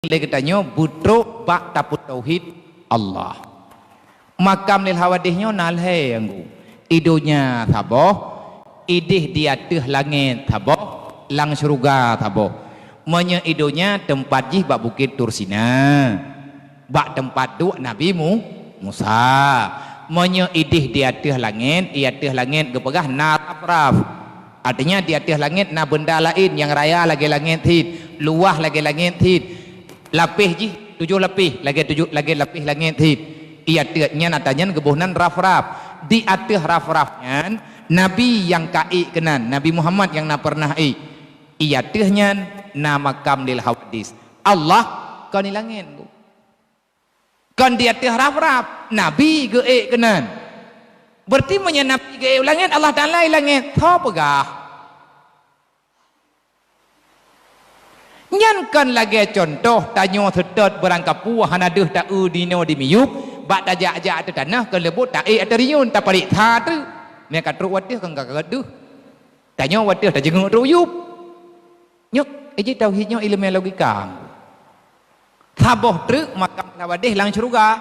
lagi tanya butruk bak taput tauhid Allah. Makam lil hawadihnya nalhe anggu. Idunya taboh, idih di atas langit taboh, lang syurga taboh. Menye idunya tempat jih bak bukit Tursina. Bak tempat duk Nabi Musa. Menye idih di atas langit gepegah naraf. Artinya di atas langit na benda lain yang raya lagi langit hid, luah lagi langit hid. Lapis ji 7 lapis lagi lapis langit hid. Ia tiatnya natanya gebuhnan raf-raf. Di atas raf-rafnya Nabi yang kai kenan, Nabi Muhammad yang na pernah ia tiatnya na makam lil hawadis. Allah kau ni langit. Kau di atas raf-raf Nabi ge kenan. Berarti menyenapi ge langit Allah Taala langit. Tho pegah. Nyankan lagi contoh tanyo sedot berangkapu hanaduh ta dino di miyup bak tajak-jak atu tanah ke lebut ta atu riun ta parik tha tu me katru wadih kan gaduh tanyo wadih ta jenguk ruyup nyok eji tauhidnya ilmu logika taboh truk makam wadih lang syurga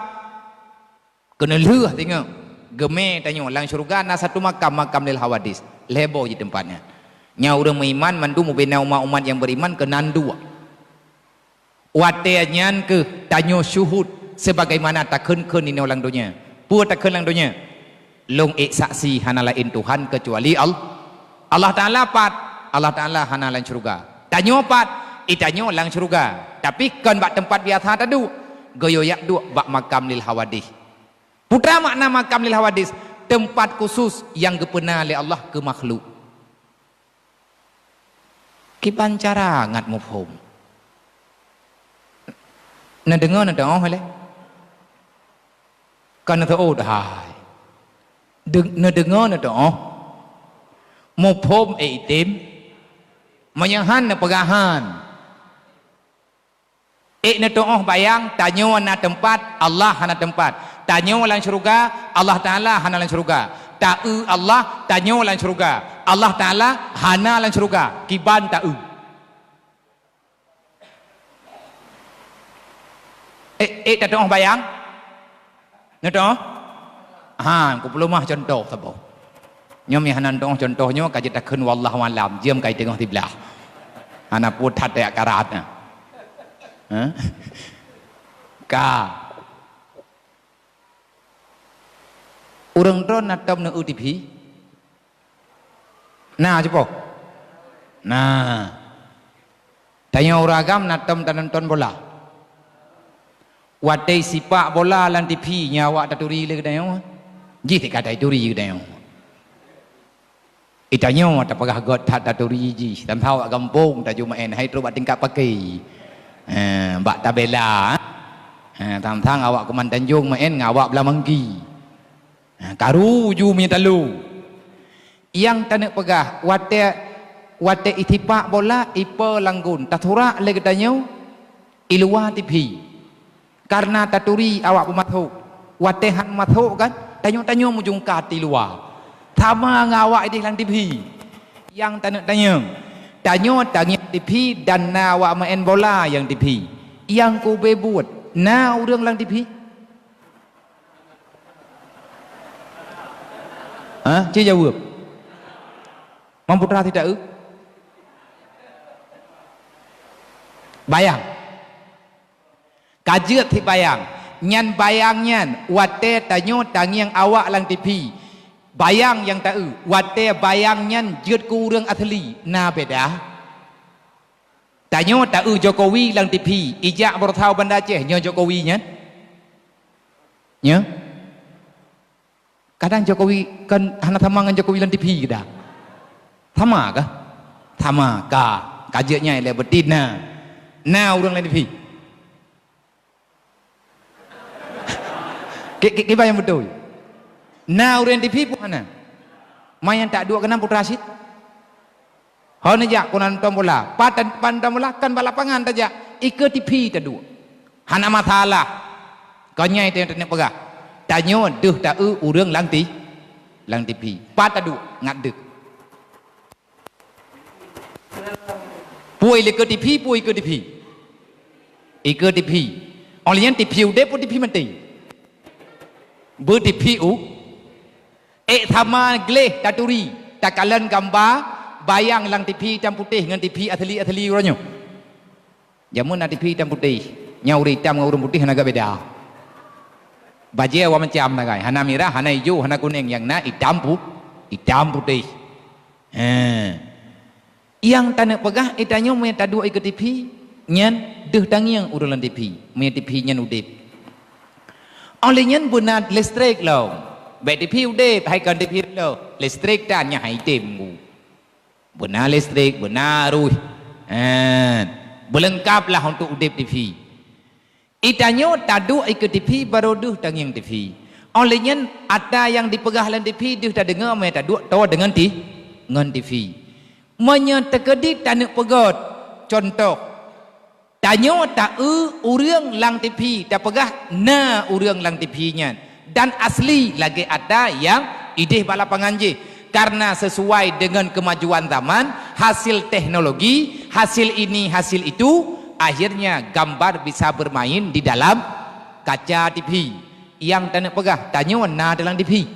kena leuh tengok geme tanyo lang syurga na satu makam lil hawadis lebo je tempatnya nya urang beriman mandu mubina umat-umat yang beriman ke nandu wateanyan ke tanyo syuhud sebagaimana takun-kun ini orang dunia pur takun lang dunia long saksi hana lain Tuhan kecuali Allah Ta'ala pat Allah Ta'ala hana lain syurga tanyo pat itanyo lang syurga tapi kan bak tempat biasa tadu goyoyak du bak makam lil hawadis putra makna makam lil hawadis tempat khusus yang gepena oleh Allah ke makhluk kipancara ngat mufhum na dengar na dong hele kan na oh dai na dengar na dong mufhum itim manyahan na pegahan na dong bayang tanyo na tempat Allah hana tempat tanyo lang syurga Allah Taala hana lang syurga ta'u Allah tanyo lan syurga Allah Ta'ala hana lan syurga kiban ta'u tak tahu bayang nak tahu aku perlu mah contoh sabo nyom yang hanan tahu contohnya kaji takun wallahu alam jam kai tengok di belah ana putat ya karatna ka urang tron natom na UTP nah cepo nah tanya uragam natom tanonton bola wadai sipak bola lan TV nyawa taturi le kedayo ji tik kadai turi kedayo itanyo ta pagah got taturi ji tam thau kampung ta cuma en hai tru bat tingkat pakai bak tabela tam thang awak Kuman Tanjung main ngawak belah mangki karu ju mi talu yang tanek pegah wate itipak bola ipa langgun tatura le ketanyo ilua TV karena taturi awak pemathu wate han mathu kan tanyo mujung kati luar sama ngawak di lang TV yang tanek tanyo TV dan nawak main bola yang TV yang ku bebut na urang lang TV Cik jawab mampu terah tidak bayang kajiat ti bayang nyan bayang nyan wate tanyo tangiang awak lang TV bayang yang tak wate bayang nyan jut ku urang asli na beda tanyo tak Jokowi lang TV ijak bertau banda ceh nyo Jokowi nyan kadang Jokowi kan hana thamangan Jokowi lan TV dah sama kah sama kah kajiannya ile betina na urang lan TV ke yang betul na urang TV pun hana mayan tak dua kena Putra Rasid hone jak kunan tombola pandan bola kan balapangan tajak ike TV tadu hana masalah kau nyai tu yang tenek pegah tanyo deuh ta urang lang TV patadu ngat deuk puai le ke TV Ika tipi. Olehnya tipi udah pun tipi mati. Bertipi thama gleh taturi. Takalan gambar bayang lang tipi hitam putih dengan tipi asli orangnya. Jamun na tipi hitam putih. Nyauri hitam dengan urung putih agak beda. Baju awak macam nagai. Hana merah, hana hijau, hana kuning. Yang na hitam putih. Yang tanah pegah itanya punya tadu ikut tipi. Nyan deh tangiang urulan tipi. Punya tipi nyan udip. Oleh nyan benar listrik lo. Baik tipi udip, hai kan tipi lo. Listrik tanya hai temu. Benar listrik, benar ruh. Berlengkaplah untuk udip tipi. Itanya tadu ikut tipi baru deh tangiang tipi. Olehnya ada yang dipegang dalam TV dia tak dengar mai tak duk tahu dengan TV. Menyatakan tanuk pegot. Contoh. Tanya tak urang lang TV tak pegah na urang lang TV nya. Dan asli lagi ada yang ideh bala panganji karena sesuai dengan kemajuan zaman, hasil teknologi, hasil ini, hasil itu, akhirnya gambar bisa bermain di dalam kaca TV. Yang tak nak pegah tanya na dalam TV.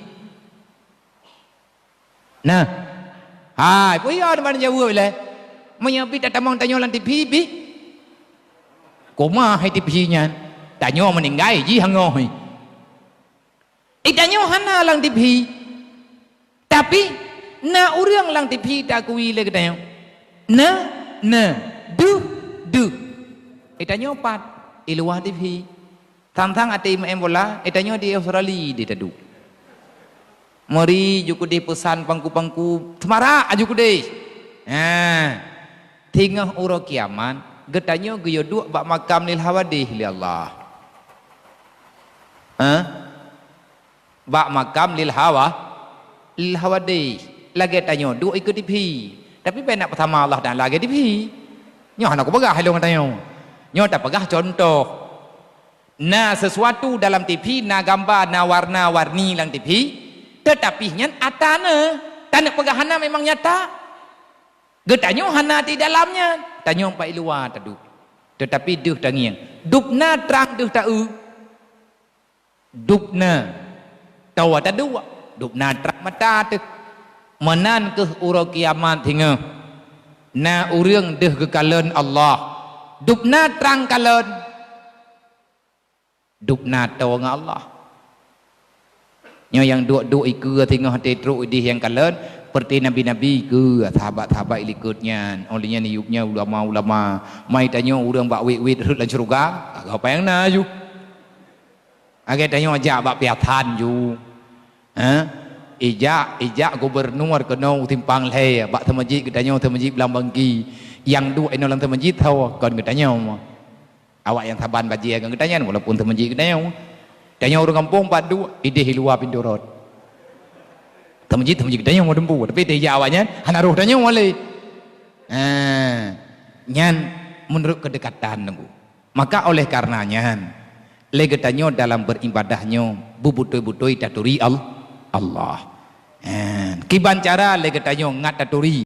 Nah. Hai, punya ada mana jawab le. Menyapi tak tamang tanya dalam TV bi. Koma hai TV nya. Tanya meninggai ji hangoi. Tanya hana lang TV. Tapi na urang lang TV tak kui le katanya. Na du. Tanya pat iluah TV. Tantang ati em bola, etanya di Australia di tadu. Mari juku di pesan pangku semara ajuku deh. Tinggal uro kiaman, getanya geyo duk bak makam lil hawadih li Allah. Bak makam lil hawadih. Lagi tanya duk ikut TV. Tapi benak pertama Allah dan lagi TV. Nyoh nak pegah helong tanya. Nyoh tak pegah contoh. Nah sesuatu dalam TV, na gambar, na warna-warni dalam TV, tetapi nyan atana, tanah pegahana memang nyata. Getanya hana di dalamnya, tanya pak luar tadu. Tetapi duh tangiang, dupna terang duh tau, dupna tawa tadu, dupna terang mata tu, menan ke uro kiamat hingga, na urang duh kekalan Allah, dupna terang kalan. Dupna tahu dengan Allah. Yang duk ikut tengah hati teruk idih yang kalian seperti nabi-nabi ke sahabat-sahabat ikutnya. Olehnya niupnya ulama-ulama. Mai tanya orang bak wit-wit hut lan syurga. Apa yang na ju? Agak tanya ajak bak piatan ju. Ijak gubernur kena timpang leh. Bak temajid ketanya temajid belang bangki. Yang duk enolang temajid tahu kan ketanya. Awak yang saban baji akan ketanya walaupun temenji ketanya. Tanya orang kampung padu ide luar pintu rot. Temenji ketanya mau dempu tapi dia awaknya hana roh tanya wale. Nyan menurut kedekatan nunggu. Maka oleh karenanya lagi tanya dalam beribadahnya bubutoi-butoi taturi Allah. Kiban cara lagi tanya ngat taturi